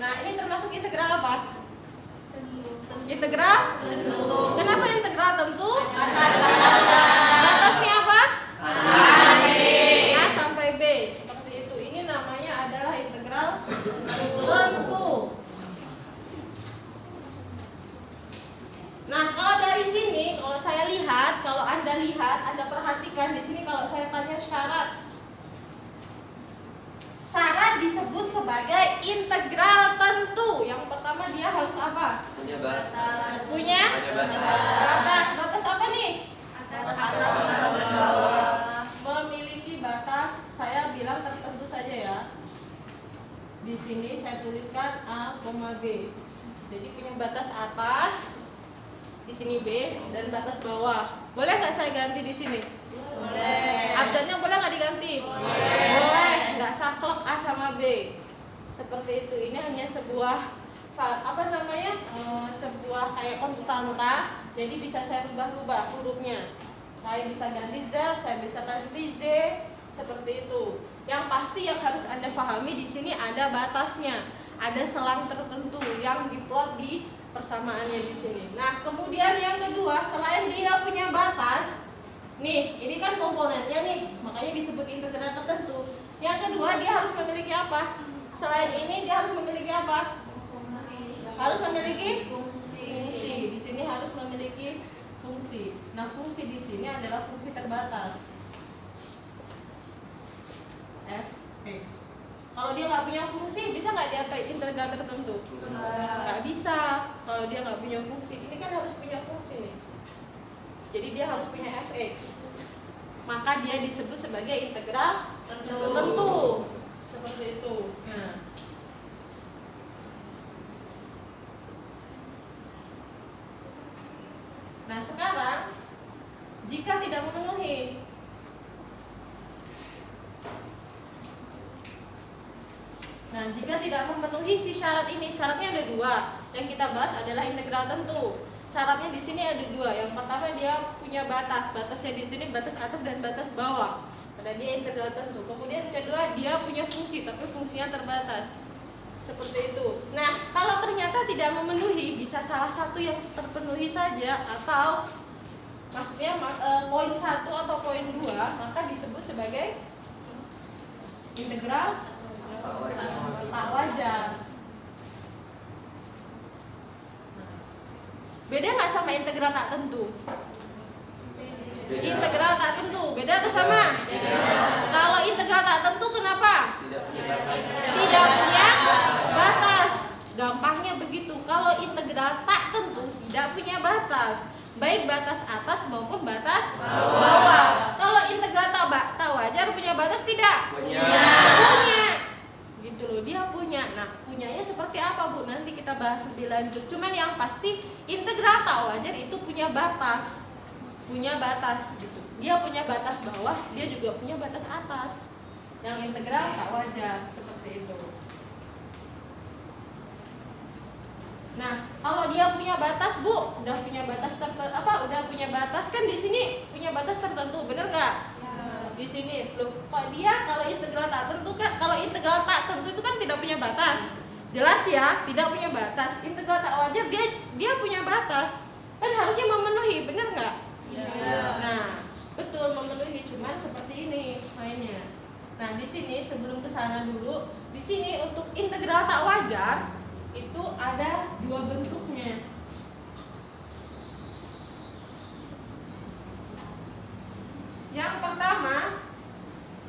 Nah, ini termasuk integral apa? Integral tentu. Kenapa integral tentu? Batasnya apa? A sampai B. Seperti itu. Ini namanya adalah integral tentu. Nah, kalau dari sini, kalau saya lihat, kalau Anda lihat, Anda perhatikan di sini kalau saya tanya syarat. Syarat disebut sebagai integral tentu. Yang pertama dia harus apa? Punya batas. Punya batas. Batas apa nih? Atas bawah. Memiliki batas. Saya bilang tertentu saja ya. Di sini saya tuliskan A, B. Jadi punya batas atas, di sini B, dan batas bawah. Boleh nggak saya ganti di sini? Boleh. Abjadnya boleh nggak diganti? Boleh. Nggak saklek A sama B. Seperti itu. Ini hanya sebuah sebuah kayak konstanta. Jadi bisa saya rubah-rubah hurufnya. Saya bisa ganti Z, saya bisa ganti Z, seperti itu. Yang pasti yang harus Anda pahami di sini ada batasnya, ada selang tertentu yang diplot di persamaannya di sini. Nah, kemudian yang kedua, selain dia punya batas, nih, ini kan komponennya nih, makanya disebut integral tertentu. Yang kedua, dia harus memiliki apa? Selain ini, dia harus memiliki apa? Harus memiliki fungsi. Di sini harus memiliki fungsi. Nah, fungsi di sini adalah fungsi terbatas. F(x). Kalau dia nggak punya fungsi, bisa nggak dia kayak integral tertentu? Nggak bisa. Kalau dia nggak punya fungsi, ini kan harus punya fungsi nih. Jadi dia harus punya f(x). Maka dia disebut sebagai integral tentu. Seperti itu. Nah, sekarang jika tidak memenuhi, jika tidak memenuhi si syarat ini, syaratnya ada dua. Yang kita bahas adalah integral tentu. Syaratnya di sini ada dua. Yang pertama dia punya batas. Batasnya di sini batas atas dan batas bawah. Pada dia integral tentu. Kemudian kedua dia punya fungsi, tapi fungsinya terbatas. Seperti itu. Nah, kalau ternyata tidak memenuhi, bisa salah satu yang terpenuhi saja, atau maksudnya poin 1 atau poin 2, maka disebut sebagai integral tak wajar. Beda nggak sama integral tak tentu? Integral tak tentu, beda atau sama? Kalau integral tak tentu kenapa? Tidak punya batas. Gampangnya begitu. Kalau integral tak tentu tidak punya batas, baik batas atas maupun batas bawah. Kalau integral tak wajar punya batas tidak? Punya. Gitu loh, dia punya. Nah, punyanya seperti apa, Bu? Nanti kita bahas lebih lanjut. Cuman yang pasti integral tak wajar itu punya batas. Punya batas gitu. Dia punya batas bawah, dia juga punya batas atas. Yang integral tak wajar seperti itu. Nah, kalau dia punya batas, Bu, udah punya batas udah punya batas kan di sini punya batas tertentu, bener nggak? Ya. Di sini, loh, kok dia kalau integral tak tentu kan? Kalau integral tak tentu itu kan tidak punya batas. Jelas ya, tidak punya batas. Integral tak wajar dia punya batas. Kan harusnya memenuhi, bener nggak? Ya. Nah, betul memenuhi, cuman seperti ini mainnya. Nah, di sini sebelum ke sana dulu, di sini untuk integral tak wajar itu ada dua bentuknya. Yang pertama,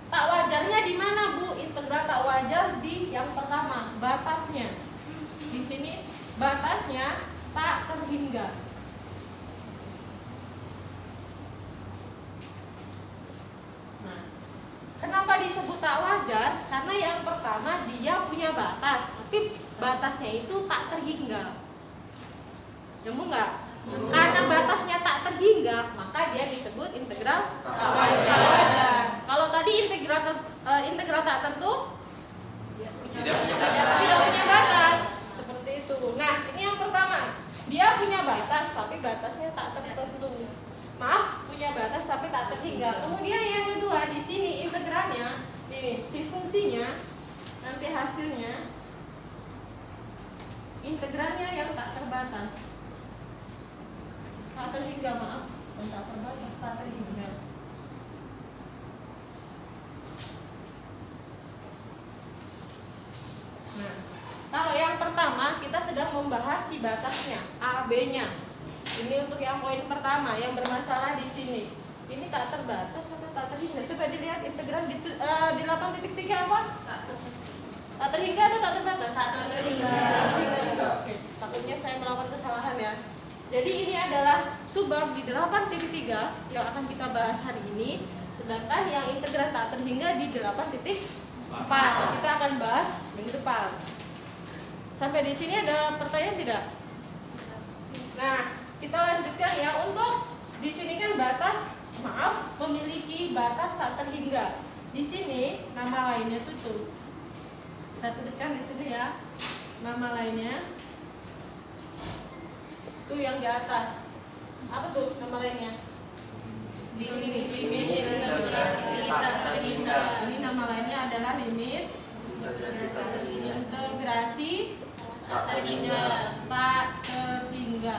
tak wajarnya di mana, Bu? Integral tak wajar di yang pertama, batasnya. Di sini batasnya tak terhingga. Nah, kenapa disebut tak wajar? Karena yang pertama dia punya batas, tapi batasnya itu tak terhingga. Nyambung nggak? Karena batasnya tak terhingga, maka dia disebut integral tak wajar. Kalau tadi integral tak tentu tidak punya batas, seperti itu. Nah, ini yang pertama, dia punya batas tapi batasnya tak tertentu. Maaf, punya batas tapi tak terhingga. Kemudian yang kedua, di sini integralnya, ini si fungsinya, nanti hasilnya integralnya yang tak terbatas. Tak terhingga, maaf, bukan tak terbatas, tak terhingga. Nah, kalau yang pertama kita sedang membahas si batasnya, A, B-nya. Ini untuk yang poin pertama yang bermasalah di sini. Ini tak terbatas atau tak terhingga? Coba dilihat integral di 8.3 apa? Tak terhingga atau tak terbatas? Tak terhingga. Oke, takutnya saya melakukan kesalahan ya. Jadi ini adalah subbab di 8.3 yang akan kita bahas hari ini. Sedangkan yang integral tak terhingga di 8.4 kita akan bahas minggu depan. Sampai di sini ada pertanyaan tidak? Nah, kita lanjutkan ya. Untuk di sini kan batas, maaf, memiliki batas tak terhingga. Di sini nama lainnya tuh. Saya tuliskan di sini ya. Nama lainnya tuh yang di atas. Apa tuh nama lainnya? Limit integrasi tak terhingga. Ini nama lainnya adalah limit integrasi tak terhingga. Tak terhingga.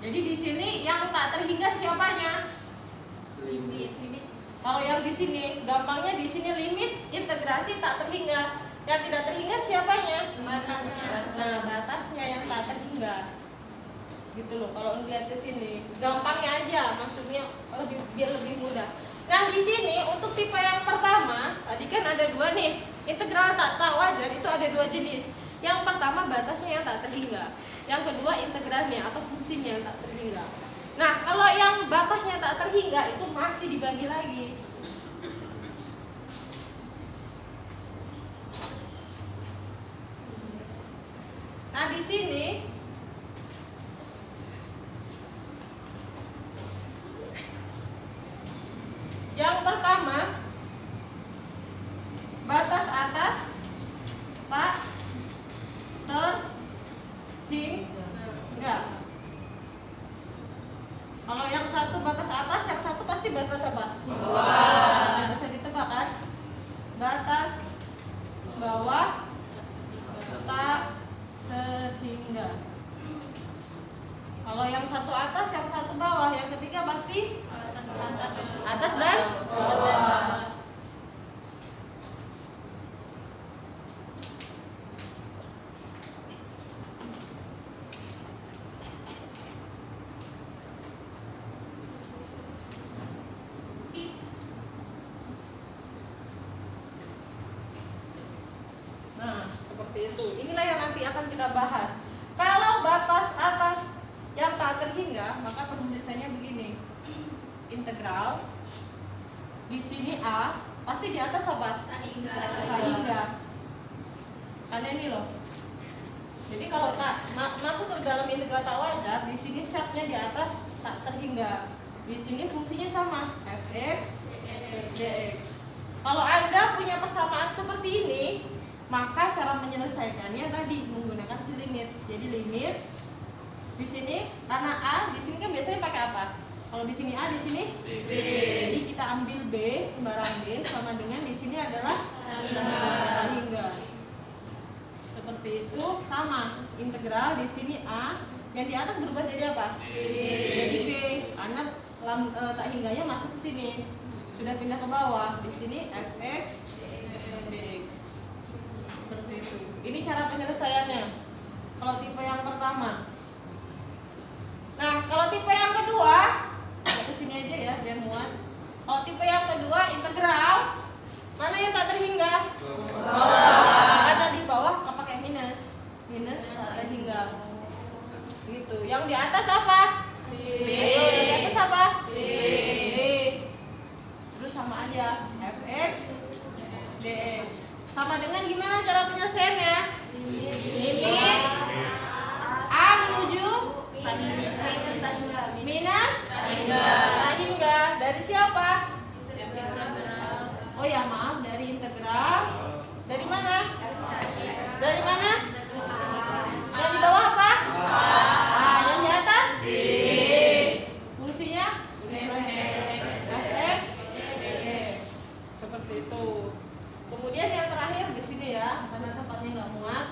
Jadi di sini yang tak terhingga siapanya? Limit. Kalau yang di sini gampangnya di sini limit integrasi tak terhingga. Yang tidak terhingga siapanya? Batasnya. Nah, batasnya yang tak terhingga. Gitu loh. Kalau lihat ke sini, gampangnya aja, maksudnya biar lebih mudah. Nah, di sini untuk tipe yang pertama, tadi kan ada dua nih. Integral tak wajar itu ada dua jenis. Yang pertama batasnya yang tak terhingga. Yang kedua integralnya atau fungsinya yang tak terhingga. Nah, kalau yang batasnya tak terhingga itu masih dibagi lagi. Nah, di sini yang pertama batas atas tak terhingga. Kalau yang satu batas atas, yang satu pasti batas apa? Bawah. Bisa ditebak kan? Batas bawah tak terhingga. Kalau yang satu atas, yang satu bawah, yang ketiga pasti atas dan bawah. Nah, seperti itu. Inilah yang nanti akan kita bahas. Kalau batas atas yang tak terhingga, maka penulisannya begini. Integral di sini A, pasti di atas apa? Tak hingga. Karena ini loh. Jadi kalau tak masuk ke dalam integral tak wajar, di sini setnya di atas tak terhingga. Di sini fungsinya sama, fx dx. Kalau Anda punya persamaan seperti ini, maka cara menyelesaikannya tadi menggunakan si limit. Jadi limit di sini karena A, di sini kan biasanya pakai apa? Kalau di sini A, di sini B. Jadi kita ambil B, sembarang B sama dengan di sini adalah tak hingga. Seperti itu sama integral di sini A, yang di atas berubah jadi apa? Jadi B, karena tak hingganya masuk ke sini. Sudah pindah ke bawah. Di sini fx dx. Seperti itu. Ini cara penyelesaiannya. Kalau tipe yang pertama. Nah, kalau tipe yang kedua, ke sini aja ya, biar muat. Kalau tipe yang kedua integral, mana yang tak terhingga? Bawah. Ada di bawah pakai minus. Minus tak terhingga. Gitu. Yang di atas apa? B. Di atas apa? B. Terus sama aja fx dx. Sama dengan gimana cara penyelesaiannya? Limit A menuju minus tak hingga. Dari siapa? Oh ya maaf, dari integral. Dari mana? Dari mana? Yang di bawah apa? Yang di atas? B. Fungsinya? fx dx. Seperti itu. Kemudian yang terakhir di sini ya, karena tempatnya nggak muat.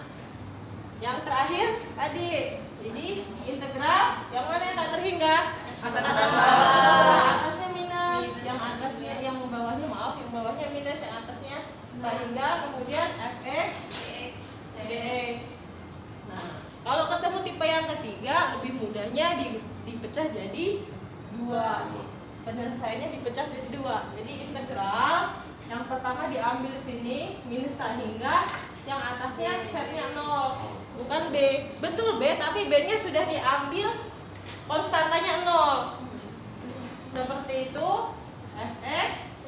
Yang terakhir tadi. Jadi integral yang mana yang tak terhingga? Atas bawah. Atasnya minus, yang atasnya, yang bawahnya maaf, yang bawahnya minus, yang atasnya sehingga kemudian fx dx. Nah, kalau ketemu tipe yang ketiga lebih mudahnya dipecah jadi 2. Penyelesaiannya dipecah jadi 2. Jadi integral yang pertama diambil sini minus tak hingga, yang atasnya setnya 0. Bukan B, betul B, tapi B-nya sudah diambil konstantanya 0. Seperti itu fx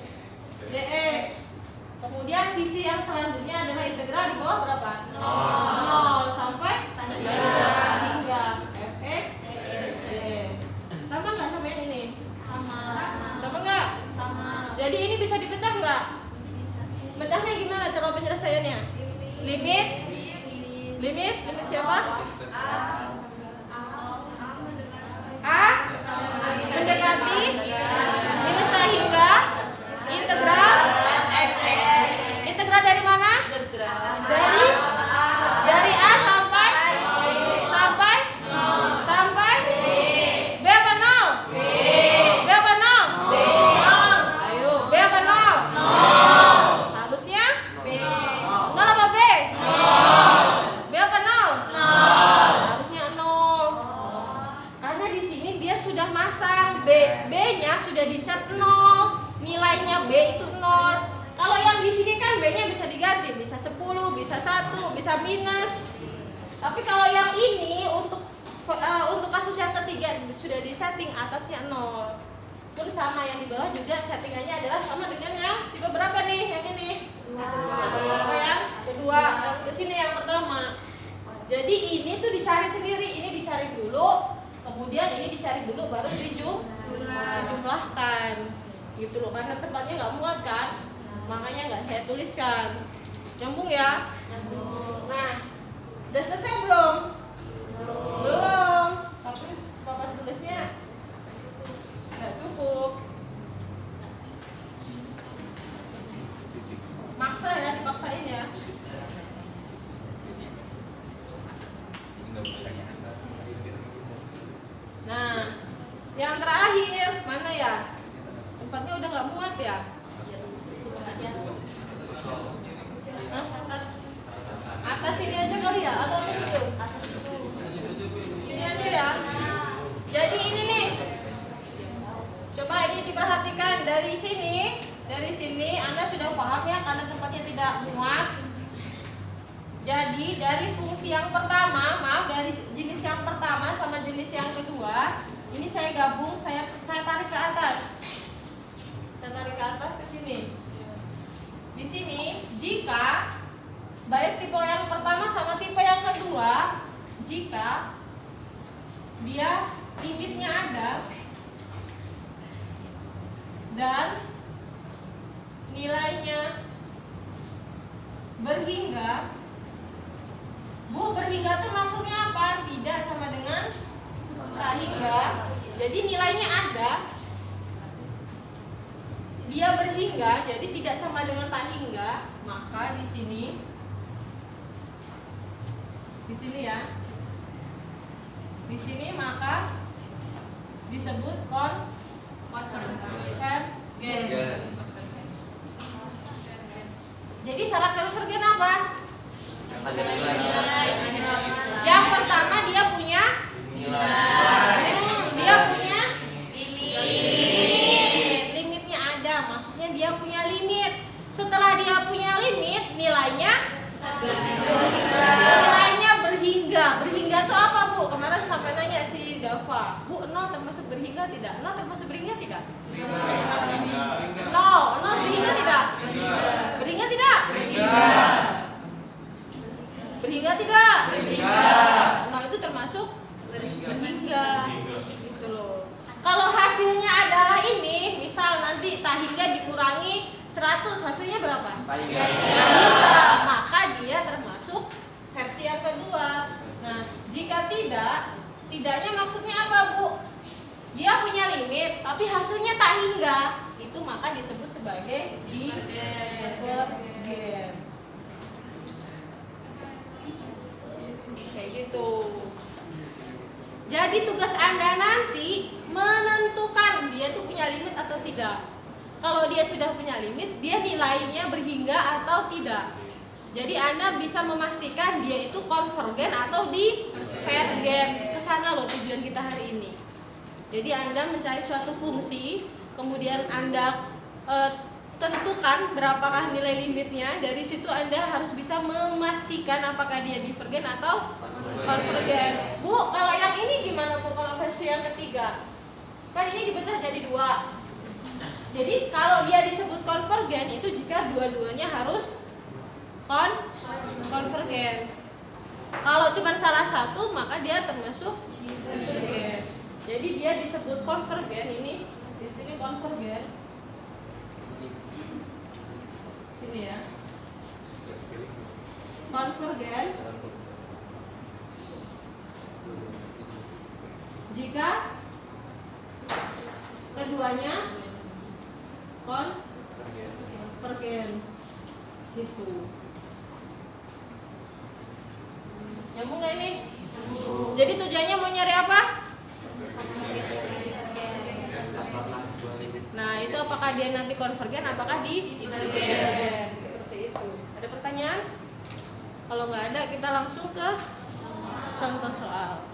dx. Kemudian sisi yang selanjutnya adalah integral di bawah berapa? 0 sampai hingga fx dx. Sama nggak sama yang ini? Sama nggak? Jadi ini bisa dipecah nggak? Pecahnya gimana cara penyelesaiannya? Limit siapa? A mendekati minus tak hingga integral dari mana? Dari A sampai B apa 0? B apa 0? Ayo, B apa 0? Harusnya 0 apa B? B apa 0? Harusnya 0. Karena di sini dia sudah masang B-nya sudah di set 0. Nilainya B itu 0. Kalau yang di sini kan B-nya bisa diganti, bisa 10, bisa 1, bisa minus. Tapi kalau yang ini untuk kasus yang ketiga sudah disetting atasnya 0. Pun sama yang di bawah juga settingannya adalah sama dengan yang tipe berapa nih? Yang ini. Apa yang kedua, ke sini yang pertama. Jadi ini tuh dicari sendiri, ini dicari dulu, kemudian ini dicari dulu baru dijumlahkan. Gitu loh, karena tempatnya nggak muat kan. Makanya nggak saya tuliskan. Nyambung ya? Nah, udah selesai belum? Belum. Tapi papan tulisnya nggak cukup. Maksa ya, dipaksain ya. Nah, yang terakhir mana ya? Tempatnya udah nggak muat ya? Atas sini aja kali ya, atau atas itu? Sini aja ya. Jadi ini nih, coba ini diperhatikan dari sini Anda sudah paham ya, karena tempatnya tidak muat. Jadi dari fungsi yang pertama, dari jenis yang pertama sama jenis yang kedua, ini saya gabung, saya tarik ke atas. Saya tarik ke atas ke sini. Di sini jika baik tipe yang pertama sama tipe yang kedua, jika dia limitnya ada dan nilainya berhingga. Bu, berhingga tuh maksudnya apa? Tidak sama dengan tak hingga. Jadi nilainya ada, dia berhingga, jadi tidak sama dengan tak hingga, maka di sini ya, di sini maka disebut konvergen. Jadi syarat konvergen apa? Yang pertama dia punya nilai. Dia punya limitnya ada, maksudnya dia punya limit. Setelah dia punya limit, nilainya berhingga. Berhingga itu apa, Bu? Kemarin sampai nanya si Dava, Bu, 0 termasuk berhingga tidak? 0 termasuk berhingga tidak? 0 berhingga tidak? Berhingga tidak? Berhingga tidak? Nah, itu termasuk berhingga. Gitu loh. Kalau hasilnya adalah ini, misal nanti tak hingga dikurangi 100, hasilnya berapa? Hingga. Maka dia termasuk versi yang kedua. Nah, jika tidaknya maksudnya apa, Bu? Dia punya limit, tapi hasilnya tak hingga, itu maka disebut sebagai divergen. Jadi tugas Anda nanti menentukan dia tuh punya limit atau tidak. Kalau dia sudah punya limit, dia nilainya berhingga atau tidak. Jadi Anda bisa memastikan dia itu konvergen atau divergen. Kesana loh tujuan kita hari ini. Jadi Anda mencari suatu fungsi, kemudian Anda tentukan berapakah nilai limitnya. Dari situ Anda harus bisa memastikan apakah dia divergen atau konvergen. Bu, kalau yang ini gimana Bu kalau versi yang ketiga? Kan ini dipecah jadi 2. Jadi kalau dia disebut konvergen itu jika dua-duanya harus konvergen. Kalau cuma salah satu maka dia termasuk divergen. Jadi dia disebut konvergen, ini di sini konvergen. Sini ya. Konvergen jika keduanya konvergen gitu. Nyambung nggak ini? Jadi tujuannya mau nyari apa? Nah itu apakah dia nanti konvergen, apakah divergen? Seperti itu. Ada pertanyaan? Kalau nggak ada kita langsung ke contoh soal.